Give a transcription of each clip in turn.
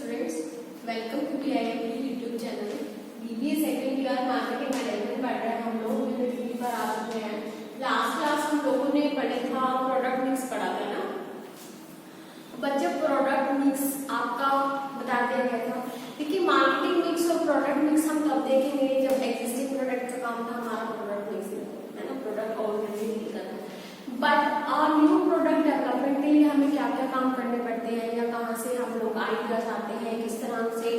Students, welcome to BIMP YouTube channel. BBA second year marketing management पढ़ रहे हैं हम लोग। यूनिट 3 पर आ चुके हैं। लास्ट क्लास हम लोगों ने पढ़ा था प्रोडक्ट मिक्स पढ़ा था ना बच्चे। प्रोडक्ट मिक्स आपका बता दिया गया था। देखिए मार्केटिंग मिक्स और प्रोडक्ट मिक्स हम कब देखेंगे, जब एक्जिस्टिंग प्रोडक्ट का काम था हमारा प्रोडक्ट मिक्स है ना, प्रोडक्ट ऑलरेडी डील करना। बट न्यू प्रोडक्ट डेवलपमेंट के लिए हमें क्या क्या काम करने पड़ते हैं या कहाँ से हम लोग आइडिया चाहते हैं, किस तरह से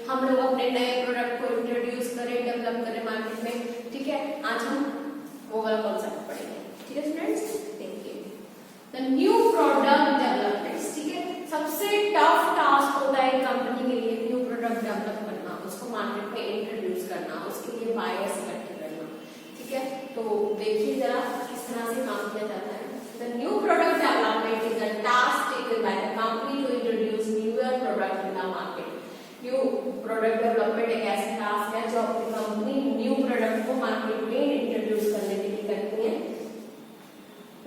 हम लोग अपने नए प्रोडक्ट को इंट्रोड्यूस करें, डेवलप करें मार्केट में। ठीक है, आज हम वो वाला कॉन्सेप्ट पढ़ेंगे। ठीक है स्टूडेंट्स, देखिए द न्यू प्रोडक्ट डेवलपमेंट। ठीक है, सबसे टफ टास्क होता है कंपनी के लिए न्यू प्रोडक्ट डेवलप करना, उसको मार्केट में इंट्रोड्यूस करना, उसके लिए बायर्स इकट्ठे करना। ठीक है, तो देखिए जरा किस तरह से काम किया जाता है। The new product development is a task taken by the company to introduce newer product in the market. New product development एक ऐसी टास्क है जो अपनी कंपनी न्यू प्रोडक्ट को मार्केट में इंट्रोड्यूस करने के लिए करती है।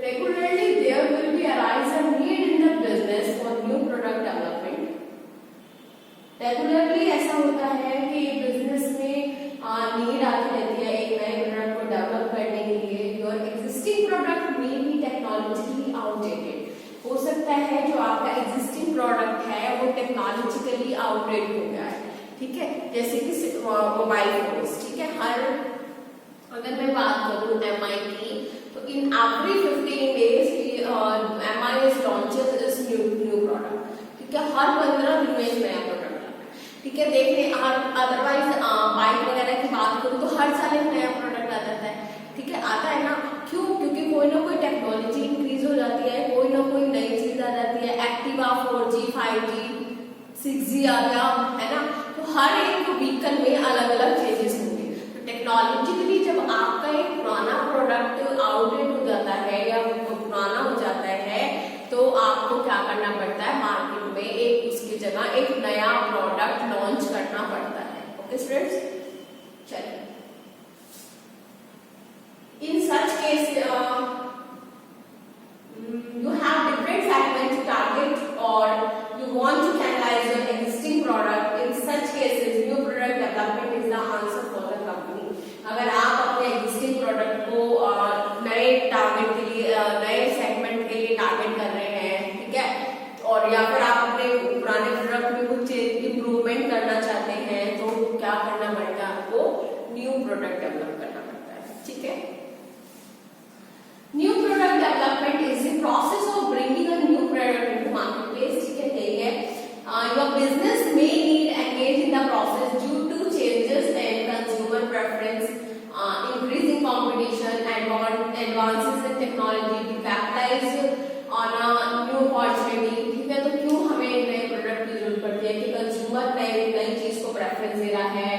Regularly there will be arise a need in the business for new product development. Regularly ऐसा होता है कि बिजनेस में नीड आती रहती है एक नए प्रोडक्ट को डेवलप करने के लिए। Your existing product may be technologically outdated. हो सकता है जो आपका एग्जिस्टिंग प्रोडक्ट है वो टेक्नोलॉजिकली आउटडेटेड हो गया है। ठीक है, जैसे कि मोबाइल फोन्स। ठीक है, हर अगर मैं बात करूं MI की, तो in every 15 days MI is launches this new product. ठीक है, हर 15 दिन में नया प्रोडक्ट। ठीक है, देखने अदरवाइज बाइक वगैरह की बात करूं तो हर साल एक नया प्रोडक्ट आ जाता है। ठीक है, आता है ना, क्यों? क्योंकि कोई ना कोई टेक्नोलॉजी इंक्रीज हो जाती है, कोई ना कोई नई चीज आ जाती है। एक्टिवा 4G 5G 6G आ गया है ना, तो हर एक व्हीकल में अलग अलग चेंजेस होंगे। तो टेक्नोलॉजिकली जब आपका एक पुराना प्रोडक्ट आउटडेट हो जाता है या पुराना हो जाता है तो आपको क्या करना पड़ता है, मार्केट में एक उसकी जगह एक नया प्रोडक्ट लॉन्च करना पड़ता है। ओके स्टूडेंट्स, चलिए in such case you have different segments to target or you want to analyze your existing product. In such cases new product development is the answer for the company. अगर आप अपने existing product को नए target के लिए, नए segment के लिए टारगेट कर रहे हैं, ठीक है, और या फिर आप अपने पुराने प्रोडक्ट में कुछ इम्प्रूवमेंट करना चाहते हैं, तो क्या करना पड़ेगा, आपको न्यू प्रोडक्ट डेवलप करना पड़ता है। ठीक है, new product development is the process of bringing a new product into marketplace. ठीक है, यही है। Your business may need engage in the process due to changes in consumer preference, increasing competition, advances in technology to capitalize on a new opportunity। ठीक है, तो क्यों हमें नए प्रोडक्ट की जरूरत पड़ती है कि कंज्यूमर नई चीज को प्रेफरेंस दे रहा है,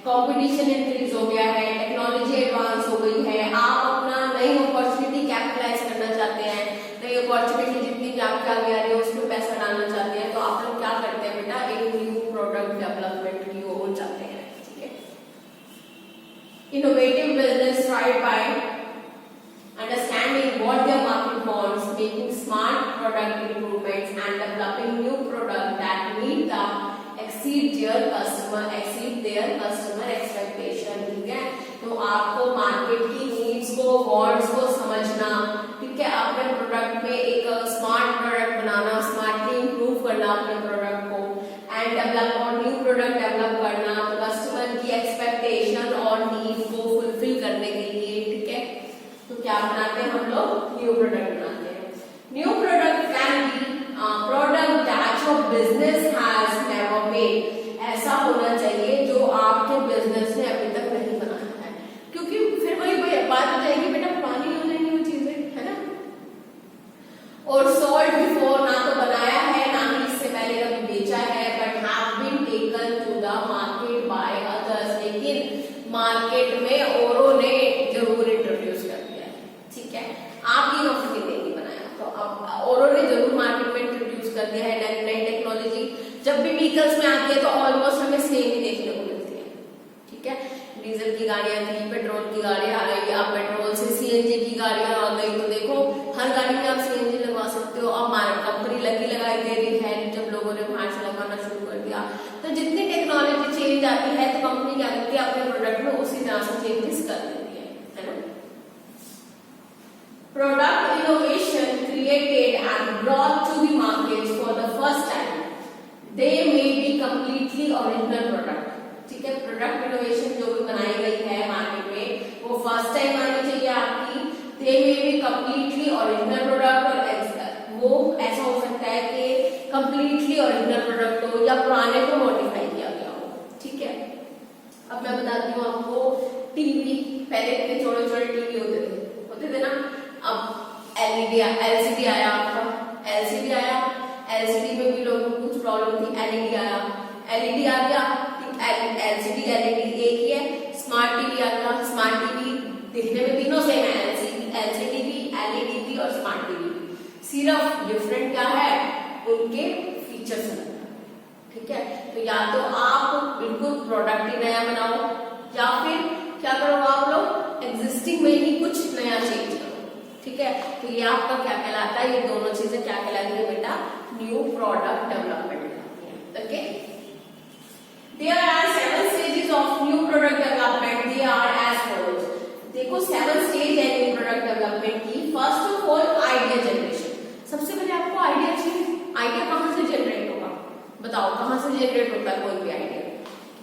कंपटीशन इंक्रीज हो गया है, टेक्नोलॉजी एडवांस हो गई है, आप अपना नई अपॉर्चुनिटी कैपिटलाइज करना चाहते हैं, नई अपॉर्चुनिटी जितनी भी आपके आगे आ रही है उसमें पैसा डालना चाहते हैं, तो आप लोग क्या करते हैं बेटा, एक न्यू प्रोडक्ट डेवलपमेंट की ओर जाते हैं। ठीक है, innovative business tried by understanding what their market wants, making smart product improvements and developing new product that meet exceed their customer expectation। ठीक है, तो आपको मार्केट की नीड्स को, वांट्स को समझना, ठीक है, अपने प्रोडक्ट में एक स्मार्ट प्रोडक्ट बनाना, स्मार्टली इंप्रूव करना अपने प्रोडक्ट को, एंड डेवलप और न्यू प्रोडक्ट डेवलप करना कस्टमर की एक्सपेक्टेशन और नीड को फुलफिल करने के लिए। ठीक है, तो क्या बनाते हैं हम लोग, न्यू प्रोडक्ट बनाते हैं। New product can be product that your business has never made. ऐसा होना चाहिए जो आपके बिजनेस ने अभी तक नहीं बनाया है, क्योंकि फिर वही बात हो जाएगी बेटा, पुरानी हो जाएंगी वो चीजें, है ना। और सोल्ड बिफोर, ना तो बनाया है ना ही इससे पहले कभी बेचा है, but have been taken to the market by others. लेकिन मार्केट में औरों ने जरूर इंट्रोड्यूस कर दिया है। ठीक है, आप ये ऑप्शन नहीं बनाया, तो अब औरों ने जरूर मार्केट में इंट्रोड्यूस कर दिया है नई टेक्नोलॉजी। जब भी व्हीकल्स में आती है तो ऑलमोस्ट हमें सेम ही देखने को मिलती है। ठीक है, डीजल की गाड़ियां थी, पेट्रोल की गाड़ियां आ गई, अब पेट्रोल से CNG की गाड़ियां आ गई, तो देखो हर गाड़ी में आप CNG लगवा सकते हो। अब कंपनी लगाई दे रही है, जब लोगों ने बाहर से लगाना शुरू कर दिया आती है तो कंपनी क्या करती है, अपने प्रोडक्ट में उसी तरह से चेंजेस कर देती है ना। Product innovation created and brought to the market for the first time, they may be completely original product. ठीक है, प्रोडक्ट इनोवेशन जो भी बनाई गई है मार्केट में वो फर्स्ट टाइम आनी चाहिए आपकी। They may be completely original product, और वो ऐसा हो सकता है कि कंप्लीटली ओरिजिनल प्रोडक्ट हो या पुराने को मॉडिफाई किया गया हो। ठीक है, अब मैं बताती हूँ आपको टीवी, पहले इतने छोटे छोटे टीवी होते थे ना, अब एलसीडी आया आपका, एलसीडी आया, एलसीडी में भी लोगों को कुछ प्रॉब्लम थी, एलईडी आया, एलईडी आ गया, एलसीडी एलईडी एक ही है। स्मार्ट टीवी आ गया, स्मार्ट टीवी दिखने में तीनों सेम है, एलसीडी भी, एलईडी भी और स्मार्ट टीवी भी, सिर्फ डिफरेंट क्या है, उनके फीचर्स अलग है। ठीक है, तो या तो आप बिल्कुल प्रोडक्ट ही नया बनाओ या फिर क्या करो आप लोग एग्जिस्टिंग में ही कुछ नया चेंज करो। ठीक है, तो ये आपका क्या कहलाता है, ये दोनों चीजें क्या कहलाती है बेटा, न्यू प्रोडक्ट डेवलपमेंट कहलाती है। Okay, there are 7 stages of new product development, they are as follows। देखो 7 स्टेज है न्यू प्रोडक्ट डेवलपमेंट की। First of all idea generation, सबसे पहले आपको आइडिया चाहिए। आइडिया कहाँ से जनरेट होगा, बताओ कहाँ से जनरेट होता है कोई भी आइडिया,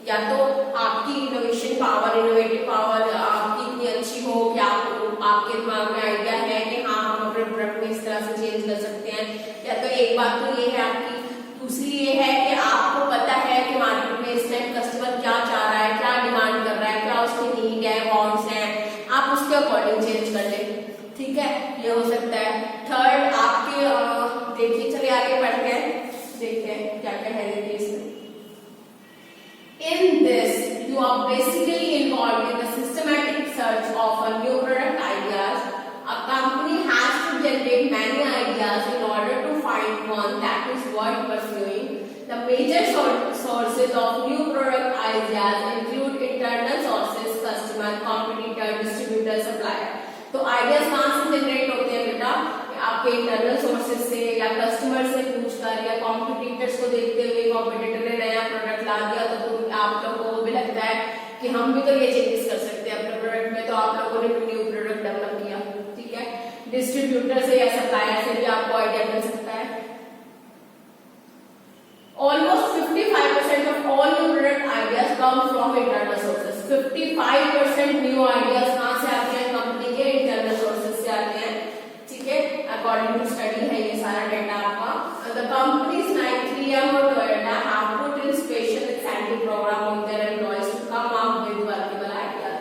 या तो आपकी इनोवेशन पावर, इनोवेटिव पावर आपकी इतनी अच्छी हो कि आपके दिमाग में आइडिया है कि हाँ हम अपने प्रोडक्ट में इस तरह से चेंज कर सकते हैं, या तो एक बात तो ये है आपकी, दूसरी ये है कि आपको पता है कि मार्केट में इस टाइम कस्टमर क्या चाह रहा है, क्या डिमांड कर रहा है, क्या उसकी नीड है, वांट्स हैं, आप उसके अकॉर्डिंग चेंज कर ले। ठीक है, ये हो सकता है। थर्ड आपके देखिए, चलिए आगे बढ़ते हैं, देखते हैं क्या क्या है देखिए इसमें। In this, you are basically involved in the systematic search of a new product ideas. A company has to generate many ideas in order to find one that is worth pursuing. The major sources of new product ideas include internal sources, customer, competitor, distributor, supplier. तो ideas कहाँ से generate होते हैं बेटा, आपके internal sources से या customer से पूछकर या कॉम्पिटिटर्स को देखते हुए, कॉम्पिटिटर ने नया प्रोडक्ट ला दिया तो आप लोगों को भी लगता है कि हम भी तो ये चेंजेस कर सकते हैं अपने प्रोडक्ट में, तो आप लोगों ने न्यू प्रोडक्ट डेवलप किया। ठीक है, डिस्ट्रीब्यूटर से या सप्लायर से भी आपको आइडिया मिल सकता है। Almost 55% of all new product ideas come from internal sources। 55% new ideas कहाँ से आते हैं, कंपनी के इंटरनल सोर्सेज से आते हैं। ठीक है, अकॉर्डिंग टू स्टडी है ये सारा डेटा आपका। The companies like 3M और Toyota have put in special incentive program on their employees to come up with workable ideas।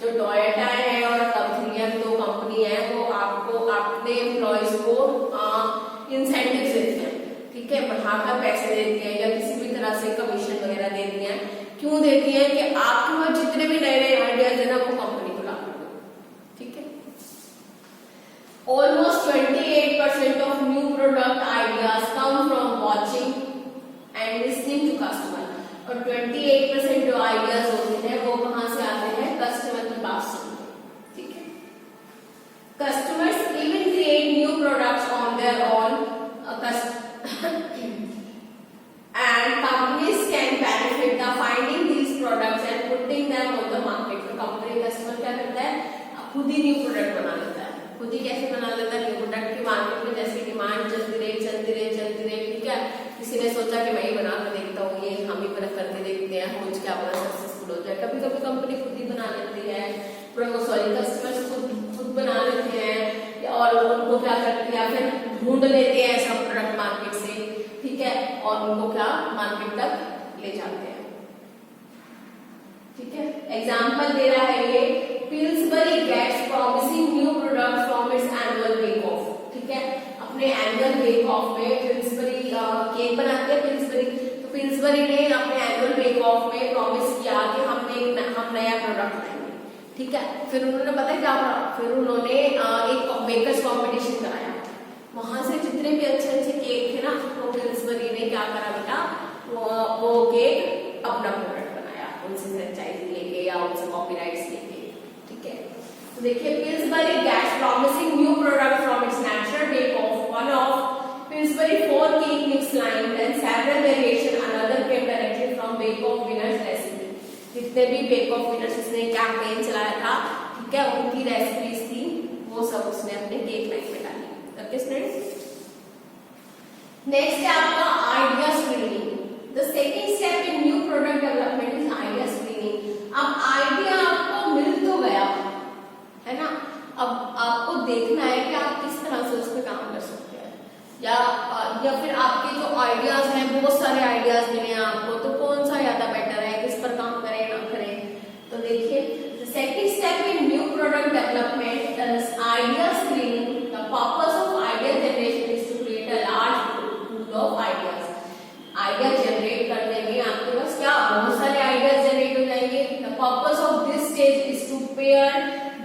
जो टोयोटा है और 3M दो कंपनी है, वो आपको अपने एम्प्लॉयज को इंसेंटिव देती है। ठीक है, बढ़ाकर पैसे देती है या किसी भी तरह से कमीशन वगैरह देती है। क्यों देती है कि आपके पास जितने भी नए नए आइडियाज है ना वो कंपनी को लागू करो। ठीक है, almost 28% of new product ideas come from watching and listening to customer, और 28% जो आइडियाज होते हैं वो कहाँ से आते हैं, कस्टमर की बात सुन। ठीक है, customers even create new products on their own and companies can benefit the finding these products and putting them on the market। तो कंपनी कस्टमर क्या करता है, खुद ही न्यू प्रोडक्ट बना लेता है। खुद ही कैसे बना लेता है, न्यू प्रोडक्ट की मार्केट में जैसे डिमांड चलती रही। ठीक है, किसी ने सोचा कि मैं ही बना कर देखता हूँ, ये हम ही करके देखते हैं, हो क्या बड़ा सक्सेसफुल हो जाए। कभी कभी कंपनी खुद ही बना लेती है, कस्टमर्स खुद बना लेते हैं, और उनको क्या करती है, फिर ढूंढ लेते हैं सब प्रोडक्ट मार्केट से। ठीक है, और उनको क्या मार्केट तक ले जाते हैं। ठीक है, एग्जांपल दे रहा है ये, Pillsbury gets promising new product from its annual bake off. ठीक है, अपने एनुअल बेक ऑफ में पिल्सबरी केक बनाते हैं पिल्सबरी, तो पिल्सबरी ने अपने एनुअल बेक ऑफ में प्रॉमिस किया कि हम नया प्रोडक्ट लाएंगे। ठीक है, फिर उन्होंने पता है क्या करा, फिर उन्होंने एक बेकर्स कॉम्पिटिशन कराया, वहां से जितने भी अच्छे अच्छे केक थे ना, वो पिल्सबरी ने क्या करा बेटा, वो केक अपना प्रोडक्ट बनाया, उनसे फ्रेंचाइजी लेके या उनसे कॉपीराइट्स लेके। ठीक है, तो देखिए, Pillsbury gets promising new product from its natural bake off, one of Pillsbury 4 cake mix line and several variation, another came directly from bake off winners recipe। जितने भी बेक ऑफ विनर्स इसने campaign चलाया था, ठीक है, उनकी recipes थी, वो सब उसने अपने केक लाइन में डाली। ओके स्टूडेंट्स, नेक्स्ट है आपका idea screening. The second step in new product development is idea screening. अब आइडिया आपको मिल तो गया है ना, अब आपको देखना है कि आप किस तरह से उस पर काम कर सकते हैं, या फिर आपके जो आइडियाज हैं, बहुत सारे आइडियाज मिले हैं आपको, तो कौन सा ज्यादा बेटर है, किस पर काम करें ना करें। तो देखिए, the second step in new product development is idea screening. The purpose of idea generation is to create a large pool of ideas. Idea generate करने में आपके पास क्या बहुत सारे आइडियाज जनरेट हो जाएंगे। The purpose of this stage is to pare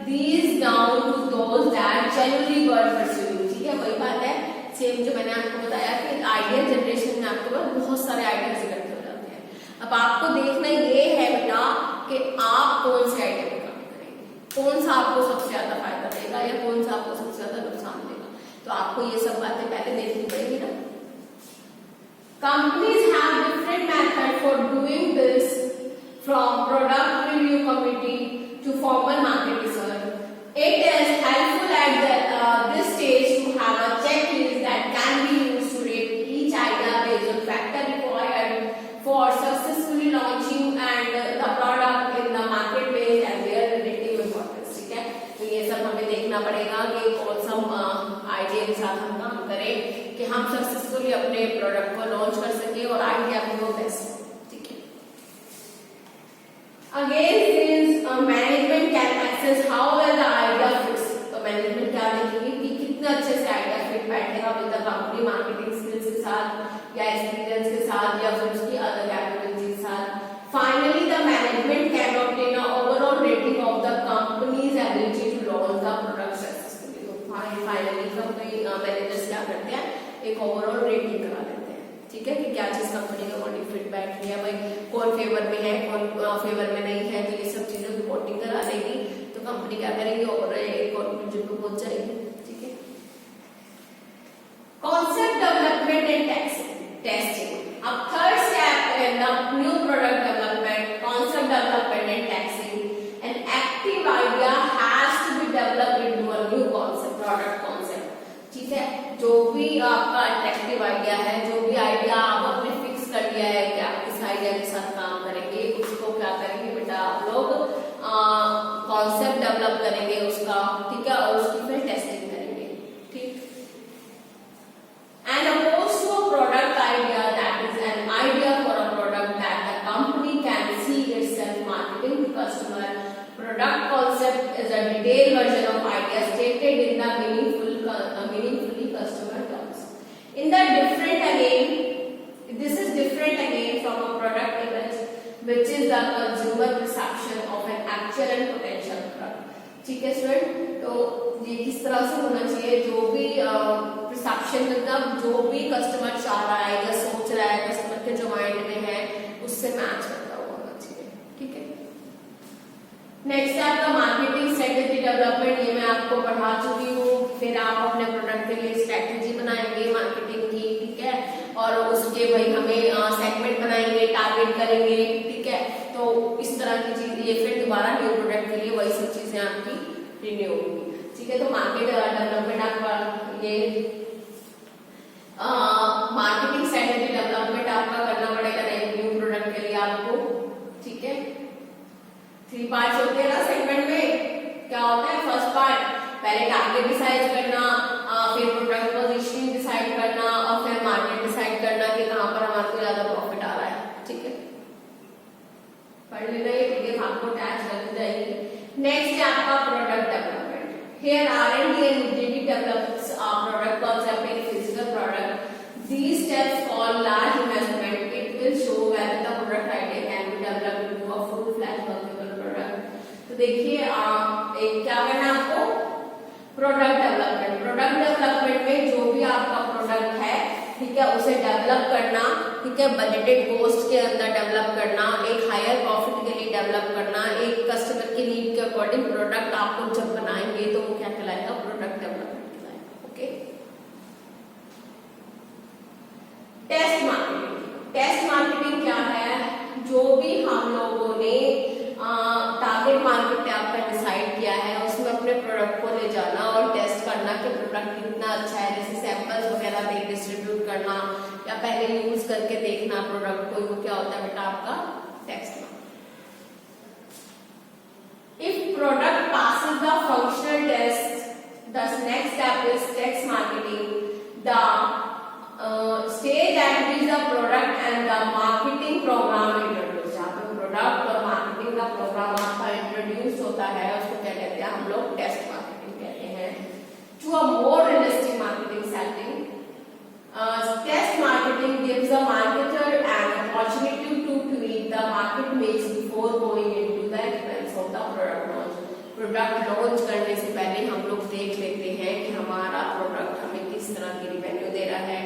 these down to those that genuinely were pursuing। ठीक है, वही बात है सेम जो मैंने आपको बताया कि आइडिया जनरेशन में आपके पास बहुत सारे आइडियाज इकट्ठे हो जाते हैं। अब आपको देखना ये है बेटा कि आप कौन से आइडिया पे काम करेंगे, कौन सा आपको सबसे ज्यादा फायदा देगा या कौन सा आपको सबसे ज्यादा नुकसान देगा। तो आपको ये सब बातें पहले देखनी पड़ेगी ना। Companies have different methods for doing this, from product review committee to formal market research. It is helpful at this stage to have a checklist that can be used to rate each idea based on factors required for successfully launching and the product in the marketplace and their relative importance। ठीक है, तो ये सब हमें देखना पड़ेगा कि कौन सा आइडिया के साथ हम काम करें कि हम सक्सेसफुली अपने प्रोडक्ट को लॉन्च कर सके और आइडिया भी वो बेस्ट हो। ठीक है, again this management can access how well the idea fits. तो मैनेजमेंट क्या देखेंगे कि कितने अच्छे से आइडिया फिट बैठेगा with the company marketing skills के साथ या एक्सपीरियंस के साथ या फिर उसकी अदर कैपेबिलिटीज के साथ। Finally the management can obtain a overall rating of the company's ability to launch the product successfully. तो फाइनली कंपनी मैनेजर्स क्या करते हैं, एक ओवरऑल रेटिंग करा देते हैं। ठीक है, कि क्या चीज कंपनी का बॉडी फिट बैठ रही है, भाई कौन फेवर में है कौन फेवर में नहीं है, तो ये सब चीजें रिपोर्टिंग करा देगी। तो कंपनी क्या करेगी, ओवरऑल एक कंक्लूजन पे पहुंच जाएगी। ठीक है, कॉन्सेप्ट डेवलपमेंट एंड टेस्टिंग। अब third step in the new product development, concept development and testing. An active idea has to be developed into a new concept, product concept. ठीक है, जो भी आपका अट्रैक्टिव आइडिया है, जो भी आइडिया आप अपने फिक्स कर लिया है कि आप इस आइडिया के साथ काम करेंगे, उसको क्या करेंगे बेटा आप लोग कॉन्सेप्ट डेवलप करेंगे उसका। ठीक है, और उसकी फिर टेस्टिंग करेंगे। ठीक, and oppose to a product idea that is an idea for a product that the company can see itself marketing to customer. Product concept is a detailed version of idea stated in the meaningfully customer terms. In the different again, this is different again from a product image, which is the consumer perception of an actual and potential product. ठीक है student, तो ये किस तरह से होना चाहिए, जो भी परसेप्शन मतलब जो भी कस्टमर चाह रहा है या सोच रहा है, कस्टमर के जो माइंड में है उससे मैच करता हुआ होना चाहिए। ठीक है, नेक्स्ट है आपका मार्केटिंग स्ट्रेटेजी डेवलपमेंट। ये मैं आपको पढ़ा चुकी हूँ। फिर आप अपने प्रोडक्ट के लिए स्ट्रेटेजी बनाएंगे मार्केटिंग की। ठीक है, और उसके भाई हमें सेगमेंट बनाएंगे, टारगेट करेंगे। ठीक है, तो इस तरह की चीज ये फिर दोबारा न्यू प्रोडक्ट के लिए वही सब चीजें आपकी रिन्यू होंगी। ठीक है, तो मार्केट डेवलपमेंट आपका ये मार्केटिंग स्ट्रेटेजी डेवलपमेंट आपका करना पड़ेगा न्यू प्रोडक्ट के लिए आपको। ठीक है, 3 पार्ट्स होते हैं ना सेगमेंट में। क्या होता है, फर्स्ट पार्ट पहले टारगेट डिसाइड करना, फिर प्रोडक्ट पोजीशनिंग डिसाइड करना और फिर मार्केट डिसाइड करना कि कहां पर हमारे को ज्यादा प्रॉफिट आ रहा है। ठीक है, पढ़ लेना ये पीडीएफ आपको अटैच कर जाएगी। नेक्स्ट है आपका product development. Here R&D and UGD develops a product concept in physical product. These steps call large investment. It will show whether the product idea can be developed into a full-fledged workable product. तो देखिए एक क्या करना है आपको, product development. Product development में जो भी आपका प्रोडक्ट है, ठीक है, उसे डेवलप करना। ठीक है, बजटेड कॉस्ट के अंदर डेवलप करना, एक हायर प्रॉफिट के लिए डेवलप करना, एक कस्टमर की नीड के अकॉर्डिंग प्रोडक्ट आप लोग जब बनाएंगे तो वो क्या कहलाएगा, प्रोडक्ट डेवलपमेंट कहलाएगा। Okay, test marketing. Test marketing क्या है, जो भी हम लोगों ने प्रोडक्ट कितना अच्छा है, जैसे सैंपल्स वगैरह पे डिस्ट्रीब्यूट करना या पहले यूज करके देखना प्रोडक्ट को, वो क्या होता है बेटा आपका test marketing. If product passes the functional test, the next step is text marketing. The stage at which the product and the marketing program introduce, जहाँ पे प्रोडक्ट और मार्केटिंग का प्रोग्राम आपका इंट्रोड्यूस होता है उसको क्या कहते हैं हम लोग टेस्ट मार्केटिंग कहते हैं। To a more realistic marketing setting, test marketing gives the marketer an opportunity to tweak the market mix before going into the expense of the product launch. Product launch करने से पहले हम लोग देख लेते हैं कि हमारा प्रोडक्ट हमें किस तरह की रिवेन्यू दे रहा है,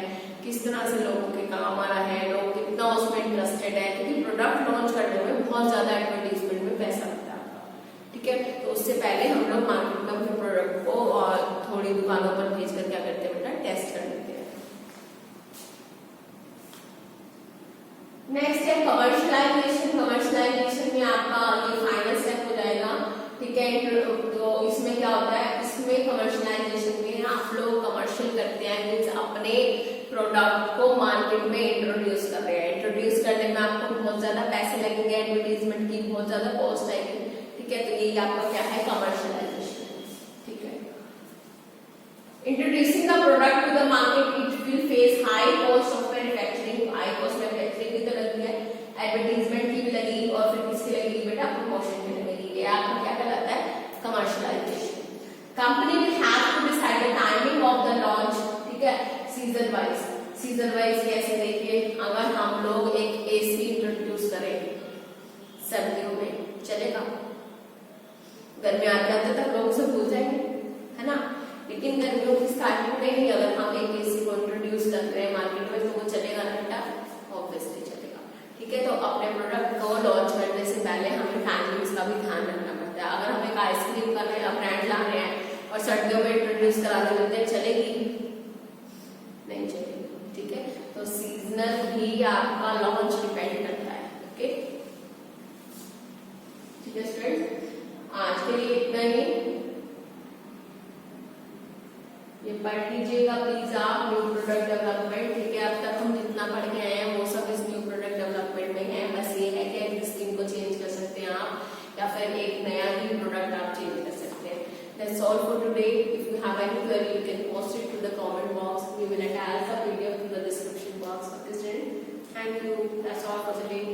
किस तरह से लोगों के काम आ रहा है, लोग कितना उसमें इंटरेस्टेड है, क्योंकि प्रोडक्ट लॉन्च करने में बहुत ज्यादा एडवर्टीजमेंट में पैसा लगता है। ठीक है, तो उससे पहले हम लोग मार्केट में अपने प्रोडक्ट को और थोड़ी दुकानों पर भेज कर क्या करते हैं बेटा टेस्ट कर लेते हैं। नेक्स्ट है कमर्शियलाइजेशन। कमर्शियलाइजेशन में आपका ये फाइनल स्टेप हो जाएगा। ठीक है, तो इसमें क्या होता है, इसमें कमर्शियलाइजेशन में आप लोग कमर्शियल करते हैं, मींस अपने प्रोडक्ट को मार्केट में इंट्रोड्यूस कर रहे हैं। इंट्रोड्यूस करने में आपको बहुत ज्यादा पैसे लगेंगे, एडवर्टीजमेंट की बहुत ज्यादा कॉस्ट आएगी। ठीक है, तो यही आपका क्या है कमर्शियलाइजेशन। ठीक है, introducing the product to the market it will face high cost of manufacturing. High cost manufacturing की तो लगी है, एडवर्टीजमेंट की भी लगी और फिर किसकी लगेगी बेटा प्रमोशन की लगेगी। ये आपका क्या कहलाता है commercialisation. Company will have to decide the timing of the launch. ठीक है, सीजन वाइज। सीजन वाइज कैसे देखिए, अगर हम लोग एक एसी इंट्रोड्यूस करें सर्दियों में चलेगा, गर्मी आते आते तक लोग उसे भूल जाएंगे, है ना। लेकिन गर्मियों की स्टार्टिंग में ही अगर हम एक एसी को इंट्रोड्यूस कर रहे हैं मार्केट में तो वो चलेगा ना बेटा, ऑब्वियसली चलेगा। ठीक है, तो अपने प्रोडक्ट को लॉन्च करने से पहले हमें टाइमिंग्स का भी ध्यान रखना पड़ता है। अगर हम एक आइसक्रीम का नया ब्रांड ला रहे हैं और सर्दियों में इंट्रोड्यूस करा देते हैं, चलेगी नहीं चलेगी। ठीक है, तो सीजनल ही आपका लॉन्च डिपेंड करता है। ओके, ठीक है स्टूडेंट्स, आज के लिए इतना ही। ये पढ़ लीजिएगा प्लीज आप, न्यू प्रोडक्ट डेवलपमेंट। ठीक है, अब तक हम जितना पढ़ के आए हैं वो सब इस न्यू प्रोडक्ट डेवलपमेंट में है। बस ये है कि एग्जिस्टिंग को चेंज कर सकते हैं आप या फिर एक नया ही प्रोडक्ट आप चेंज कर सकते हैं। That's all for today. If you have any query, you can post it to the comment box. We will attach the PDF to the description box of this day. Thank you. That's all for today.